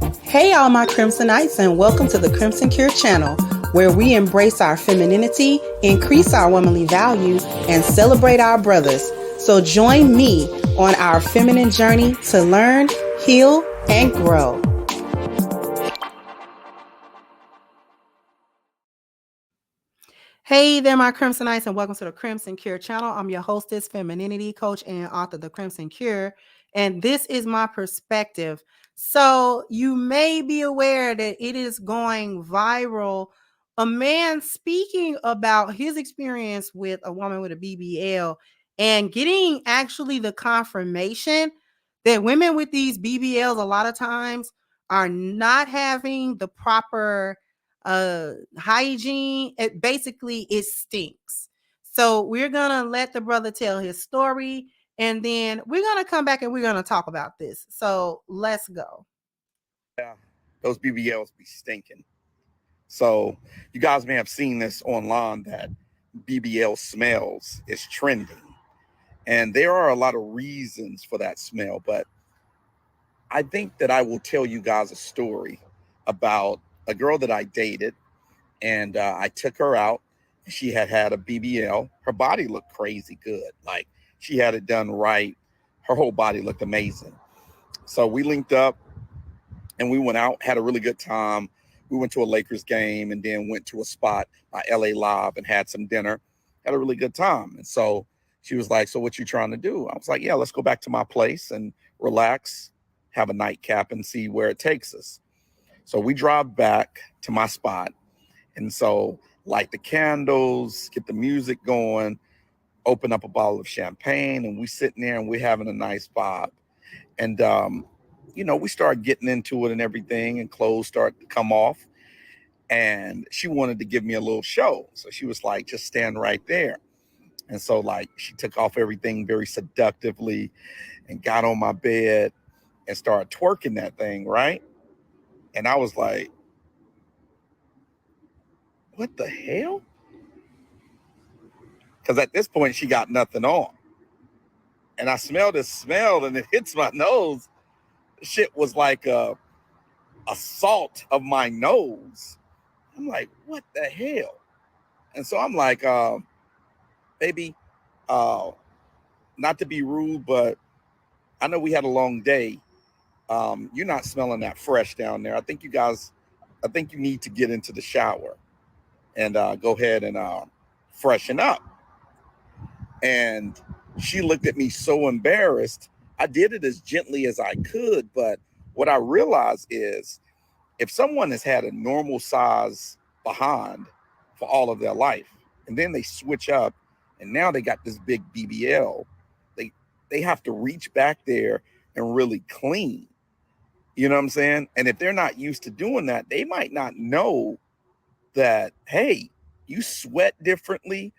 Hey, all my Crimsonites, and welcome to the Crimson Cure channel, where we embrace our femininity, increase our womanly value, and celebrate our brothers. So join me on our feminine journey to learn, heal, and grow. Hey there, my Crimsonites, and welcome to the Crimson Cure channel. I'm your hostess, femininity coach, and author of The Crimson Cure, and this is my perspective. So you may be aware that it is going viral. A man speaking about his experience with a woman with a BBL and getting actually the confirmation that women with these BBLs a lot of times are not having the proper hygiene. It stinks. So we're gonna let the brother tell his story, and then we're gonna come back and we're gonna talk about this. So let's go. Yeah, those BBLs be stinking. So you guys may have seen this online that BBL smells is trending. And there are a lot of reasons for that smell, but I think that I will tell you guys a story about a girl that I dated, and I took her out. She had had a BBL. Her body looked crazy good. Like, she had it done right. Her whole body looked amazing. So we linked up and we went out, had a really good time. We went to a Lakers game and then went to a spot by LA Live and had some dinner. Had a really good time. And so she was like, "So what you trying to do?" I was like, "Yeah, let's go back to my place and relax, have a nightcap and see where it takes us." So we drive back to my spot. And so light the candles, get the music going, open up a bottle of champagne, and we sitting there and we're having a nice vibe. And we started getting into it and everything, and clothes started to come off. And she wanted to give me a little show. So she was like, "Just stand right there." And so, like, she took off everything very seductively and got on my bed and started twerking that thing, right? And I was like, "What the hell?" Because at this point, she got nothing on. And I smelled this smell and it hits my nose. Shit was like a assault of my nose. I'm like, "What the hell?" And so I'm like, "Baby, uh, not to be rude, but I know we had a long day. You're not smelling that fresh down there. I think you need to get into the shower and go ahead and freshen up." And she looked at me so embarrassed. I did it as gently as I could, but what I realized is, if someone has had a normal size behind for all of their life, and then they switch up and now they got this big BBL, they they have to reach back there and really clean. You know what I'm saying? And if they're not used to doing that, they might not know that, hey, you sweat differently.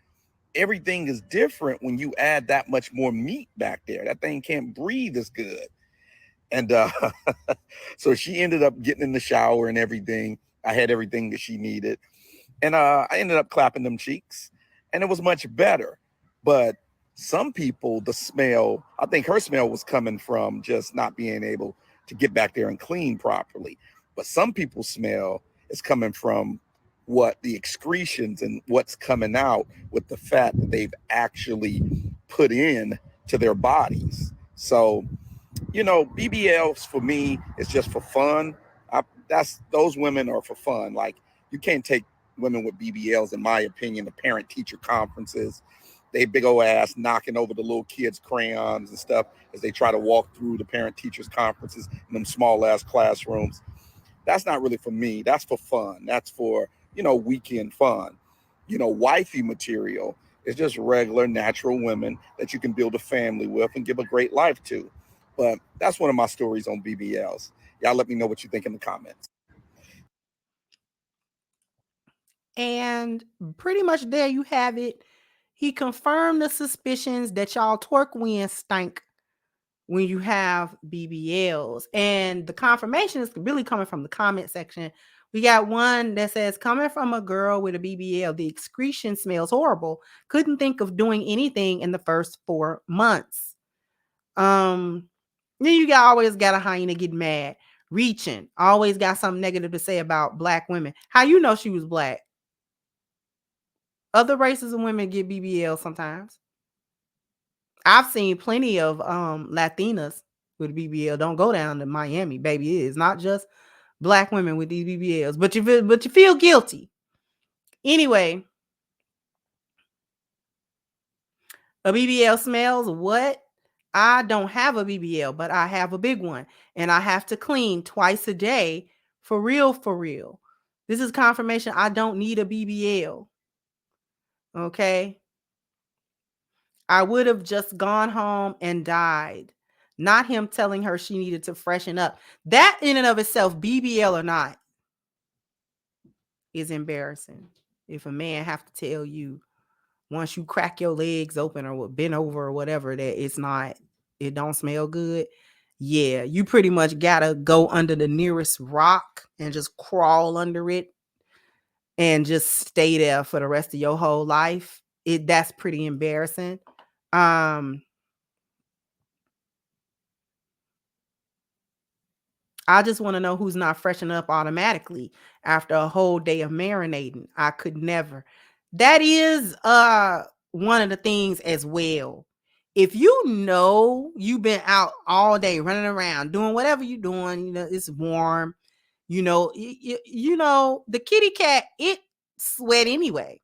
Everything is different when you add that much more meat back there. That thing can't breathe as good. And so she ended up getting in the shower and everything. I had everything that she needed. And I ended up clapping them cheeks, and it was much better. But some people, the smell, I think her smell was coming from just not being able to get back there and clean properly. But some people's smell is coming from what the excretions and what's coming out with the fat that they've actually put in to their bodies. So, BBLs for me is just for fun. Those women are for fun. Like, you can't take women with BBLs, in my opinion, to parent teacher conferences. They big old ass knocking over the little kids' crayons and stuff as they try to walk through the parent teachers conferences in them small ass classrooms. That's not really for me. That's for fun. That's for, weekend fun. Wifey material is just regular, natural women that you can build a family with and give a great life to. But that's one of my stories on BBLs. Y'all let me know what you think in the comments. And pretty much there you have it. He confirmed the suspicions that y'all twerk win stank when you have BBLs. And the confirmation is really coming from the comment section. We got one that says, "Coming from a girl with a BBL, the excretion smells horrible. Couldn't think of doing anything in the first 4 months." Then you always got a hyena get mad. reaching, always got something negative to say about Black women. How you know she was Black? Other races of women get BBL sometimes. I've seen plenty of Latinas with BBL. Don't go down to Miami, baby. It is not just Black women with these BBLs, but you feel guilty. Anyway, a BBL smells what? I don't have a BBL, but I have a big one, and I have to clean twice a day for real, for real. This is confirmation I don't need a BBL. Okay. I would have just gone home and died. Not him telling her she needed to freshen up. That in and of itself, BBL or not, is embarrassing. If a man have to tell you once you crack your legs open or bend over or whatever that it don't smell good. Yeah, you pretty much gotta go under the nearest rock and just crawl under it and just stay there for the rest of your whole life. That's pretty embarrassing. I just want to know who's not freshening up automatically after a whole day of marinating. I could never. That is one of the things as well. If you know you've been out all day running around doing whatever you're doing, it's warm, you know the kitty cat, it sweat anyway,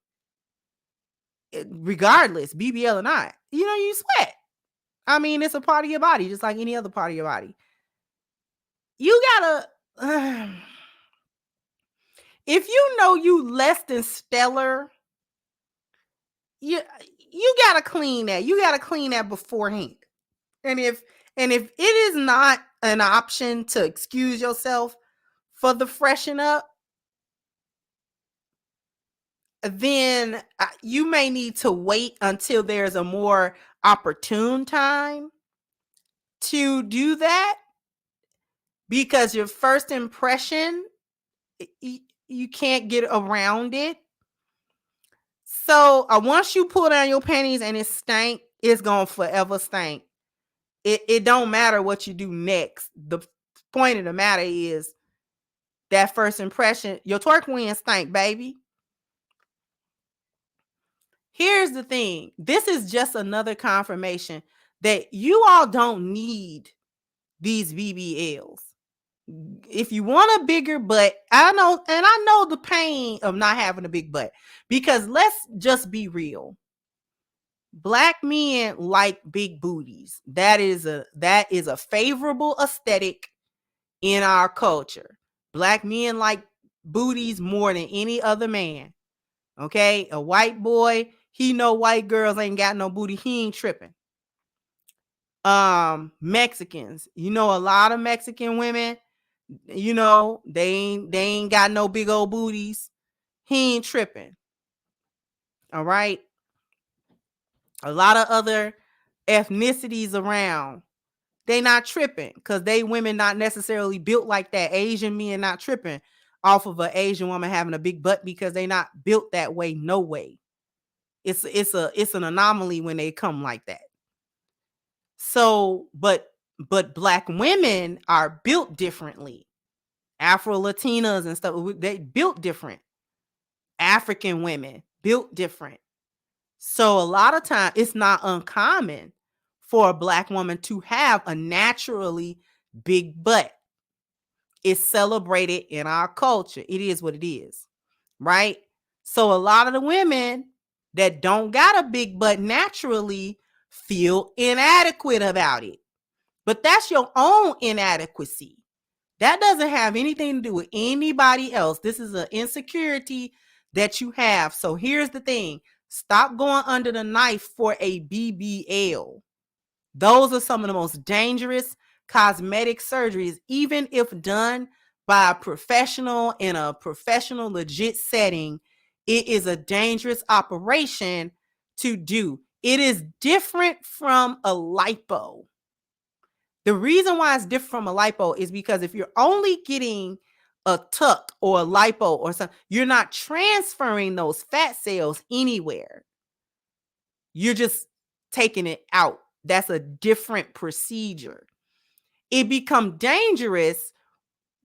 regardless BBL or not. You sweat. I mean, it's a part of your body just like any other part of your body. You gotta if you know you less than stellar, you gotta clean that. You gotta clean that beforehand. And if it is not an option to excuse yourself for the freshen up, then you may need to wait until there's a more opportune time to do that, because your first impression, you can't get around it. So once you pull down your panties and it stank, it's gonna forever stink. It don't matter what you do next. The point of the matter is that first impression, your twerk wind stank, baby. Here's the thing. This is just another confirmation that you all don't need these BBLs. If you want a bigger butt, I know the pain of not having a big butt, because let's just be real. Black men like big booties. That is a favorable aesthetic in our culture. Black men like booties more than any other man. Okay? A white boy, he know white girls ain't got no booty, he ain't tripping. Mexicans, a lot of Mexican women, they ain't got no big old booties. He ain't tripping. All right? A lot of other ethnicities around, they not tripping because they women not necessarily built like that. Asian men not tripping off of an Asian woman having a big butt because they not built that way. No way. It's an anomaly when they come like that. So, but Black women are built differently. Afro Latinas and stuff, they built different. African women built different. So a lot of time it's not uncommon for a Black woman to have a naturally big butt. It's celebrated in our culture. It is what it is, right? So a lot of the women that don't got a big butt naturally feel inadequate about it. But that's your own inadequacy. That doesn't have anything to do with anybody else. This is an insecurity that you have. So here's the thing. Stop going under the knife for a BBL. Those are some of the most dangerous cosmetic surgeries, even if done by a professional in a professional, legit setting. It is a dangerous operation to do. It is different from a lipo. The reason why it's different from a lipo is because if you're only getting a tuck or a lipo or something, you're not transferring those fat cells anywhere. You're just taking it out. That's a different procedure. It becomes dangerous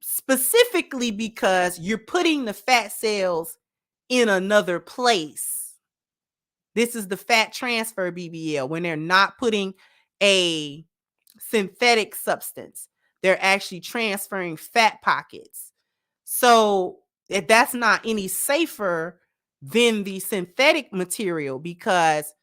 specifically because you're putting the fat cells in another place. This is the fat transfer BBL, when they're not putting a synthetic substance. They're actually transferring fat pockets. So that's not any safer than the synthetic material, because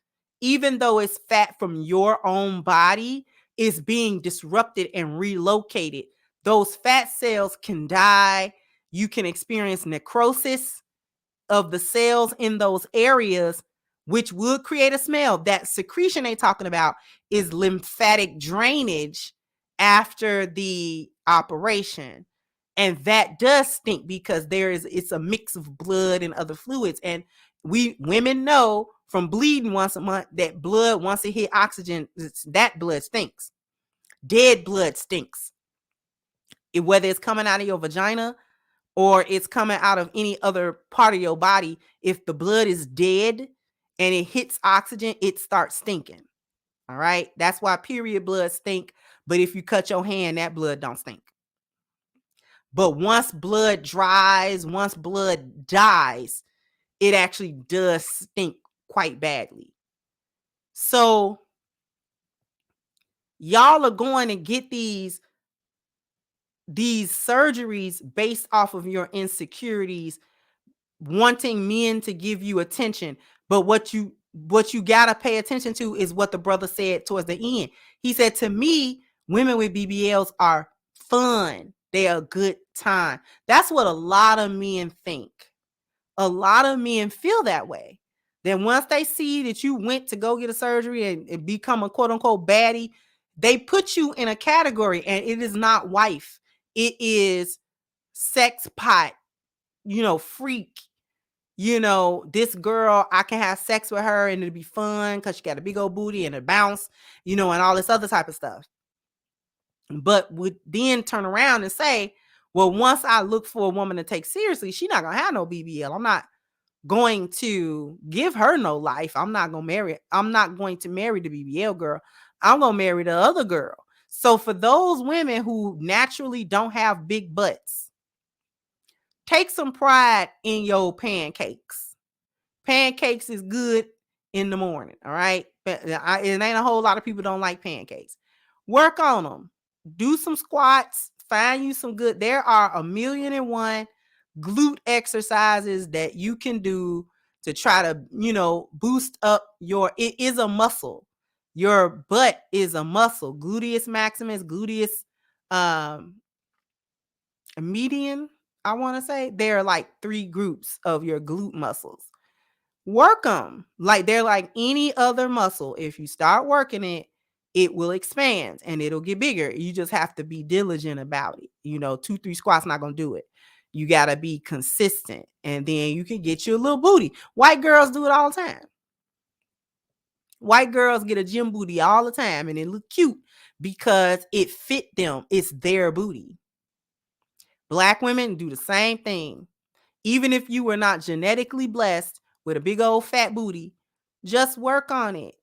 even though it's fat from your own body, it's being disrupted and relocated. Those fat cells can die. You can experience necrosis of the cells in those areas, which would create a smell. That secretion they talking about is lymphatic drainage after the operation. And that does stink because it's a mix of blood and other fluids. And we women know from bleeding once a month that blood, once it hit oxygen, that blood stinks. Dead blood stinks. Whether it's coming out of your vagina or it's coming out of any other part of your body, if the blood is dead and it hits oxygen, it starts stinking. All right. That's why period blood stink. But if you cut your hand, that blood don't stink. But once blood dries, once blood dies, it actually does stink quite badly. So y'all are going to get these surgeries based off of your insecurities, wanting men to give you attention. But what you got to pay attention to is what the brother said towards the end. He said, to me, women with BBLs are fun. They're a good time. That's what a lot of men think. A lot of men feel that way. Then once they see that you went to go get a surgery and become a quote unquote baddie, they put you in a category, and it is not wife. It is sex pot, freak. This girl, I can have sex with her and it'll be fun because she got a big old booty and a bounce, and all this other type of stuff. But would then turn around and say, well, once I look for a woman to take seriously, she's not going to have no BBL. I'm not going to give her no life. I'm not going to marry the BBL girl. I'm going to marry the other girl. So for those women who naturally don't have big butts, take some pride in your pancakes. Pancakes is good in the morning, all right? But it ain't a whole lot of people don't like pancakes. Work on them. Do some squats. Find you some good. There are 1,000,001 glute exercises that you can do to try to, boost up it is a muscle. Your butt is a muscle. Gluteus maximus, gluteus median, I want to say. There are like 3 groups of your glute muscles. Work them like they're like any other muscle. If you start working it, it will expand and it'll get bigger. You just have to be diligent about it. 2-3 squats not gonna do it. You gotta be consistent, and then you can get you a little booty. White girls do it all the time. White girls get a gym booty all the time, and it look cute because it fit them. It's their booty. Black women do the same thing. Even if you were not genetically blessed with a big old fat booty, just work on it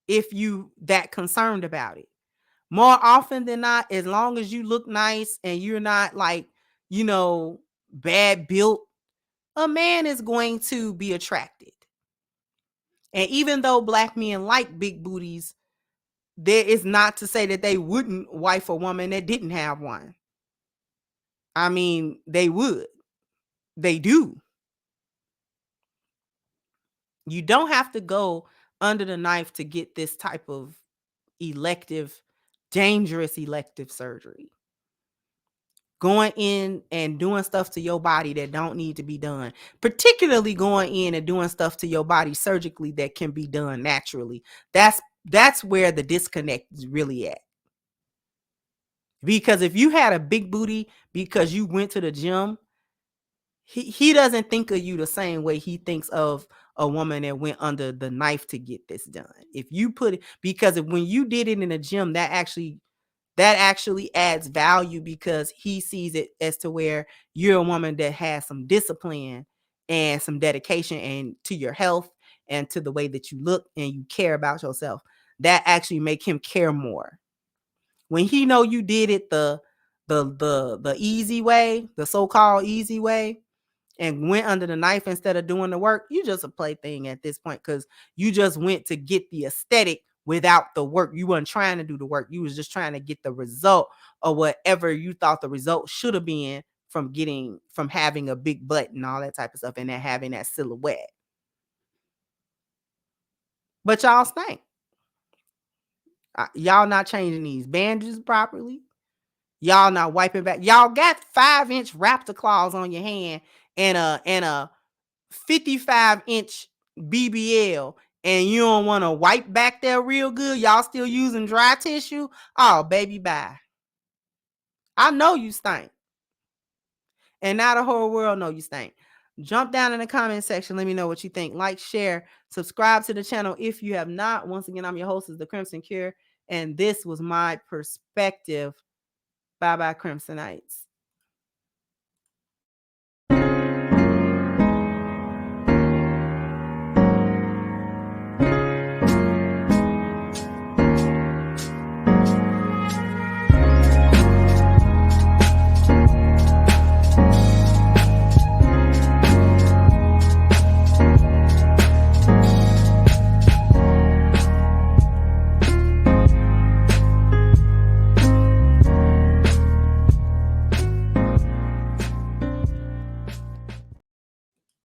if you that concerned about it. More often than not, as long as you look nice and you're not like, bad built, a man is going to be attracted. And even though black men like big booties, there is not to say that they wouldn't wife a woman that didn't have one. I mean, they would. They do. You don't have to go under the knife to get this type of dangerous elective surgery. Going in and doing stuff to your body that don't need to be done, particularly going in and doing stuff to your body surgically that can be done naturally. That's where the disconnect is really at. Because if you had a big booty because you went to the gym, he doesn't think of you the same way he thinks of a woman that went under the knife to get this done. If you put it, because when you did it in a gym, that actually adds value, because he sees it as to where you're a woman that has some discipline and some dedication and to your health and to the way that you look, and you care about yourself. That actually make him care more. When he know you did it the the easy way, the so-called easy way, and went under the knife instead of doing the work, you just a plaything at this point, because you just went to get the aesthetic without the work. You weren't trying to do the work. You was just trying to get the result of whatever you thought the result should have been from having a big butt and all that type of stuff, and then having that silhouette. But y'all stink. Y'all not changing these bandages properly. Y'all not wiping back. Y'all got 5-inch raptor claws on your hand and a 55-inch BBL, and you don't want to wipe back there real good. Y'all still using dry tissue. Oh, baby, bye. I know you stink. And now the whole world know you stink. Jump down in the comment section. Let me know what you think. Like, share, subscribe to the channel if you have not. Once again, I'm your host, is the Crimson Cure, and this was my perspective. Bye-bye, Crimsonites.